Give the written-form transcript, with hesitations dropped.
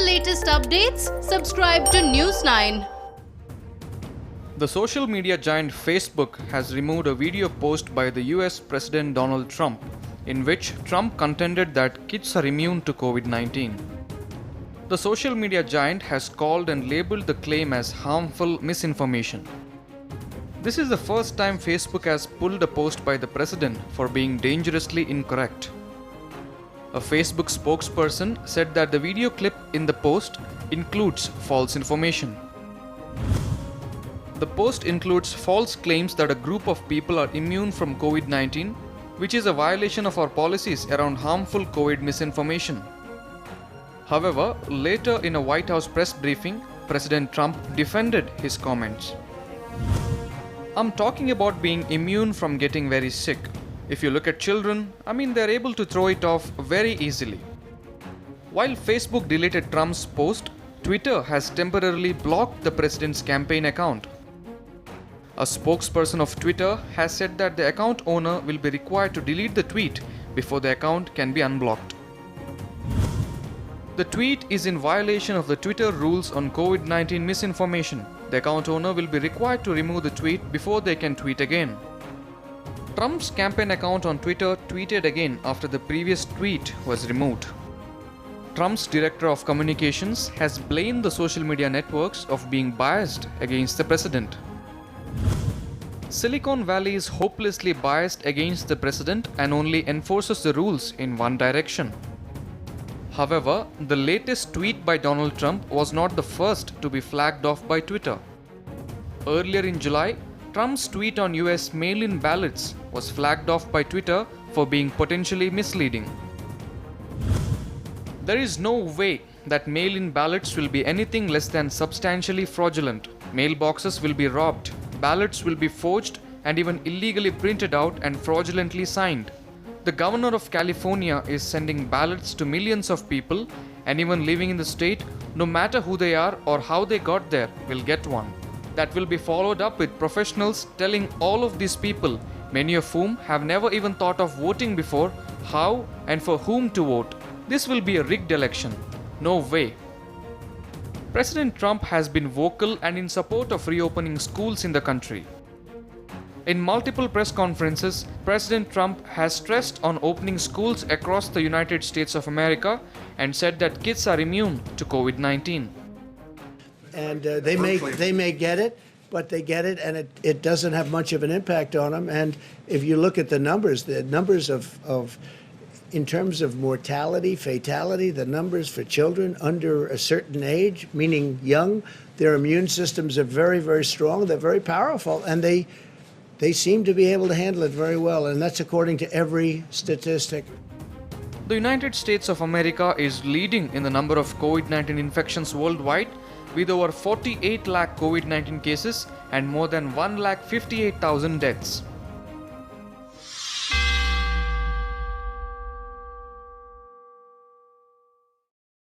latest updates, subscribe to News9. The social media giant Facebook has removed a video post by the US President Donald Trump, in which Trump contended that kids are immune to COVID-19. The social media giant has called and labeled the claim as harmful misinformation. This is the first time Facebook has pulled a post by the president for being dangerously incorrect. A Facebook spokesperson said that the video clip in the post includes false information. The post includes false claims that a group of people are immune from COVID-19, which is a violation of our policies around harmful COVID misinformation. However, later in a White House press briefing, President Trump defended his comments. I'm talking about being immune from getting very sick. If you look at children, they're able to throw it off very easily. While Facebook deleted Trump's post, Twitter has temporarily blocked the president's campaign account. A spokesperson of Twitter has said that the account owner will be required to delete the tweet before the account can be unblocked. The tweet is in violation of the Twitter rules on COVID-19 misinformation. The account owner will be required to remove the tweet before they can tweet again. Trump's campaign account on Twitter tweeted again after the previous tweet was removed. Trump's director of communications has blamed the social media networks of being biased against the president. Silicon Valley is hopelessly biased against the president and only enforces the rules in one direction. However, the latest tweet by Donald Trump was not the first to be flagged off by Twitter. Earlier in July, Trump's tweet on US mail-in ballots was flagged off by Twitter for being potentially misleading. There is no way that mail-in ballots will be anything less than substantially fraudulent. Mailboxes will be robbed, ballots will be forged and even illegally printed out and fraudulently signed. The governor of California is sending ballots to millions of people, and anyone living in the state, no matter who they are or how they got there, will get one. That will be followed up with professionals telling all of these people, many of whom have never even thought of voting before, how and for whom to vote. This will be a rigged election. No way. President Trump has been vocal and in support of reopening schools in the country. In multiple press conferences, President Trump has stressed on opening schools across the United States of America and said that kids are immune to COVID-19. And they may get it, but they get it, and it doesn't have much of an impact on them. And if you look at the numbers of in terms of mortality, fatality, the numbers for children under a certain age, meaning young, their immune systems are very, very strong. They're very powerful, and they seem to be able to handle it very well, and that's according to every statistic. The United States of America is leading in the number of COVID-19 infections worldwide, with over 48 lakh COVID-19 cases and more than 1,58,000 deaths.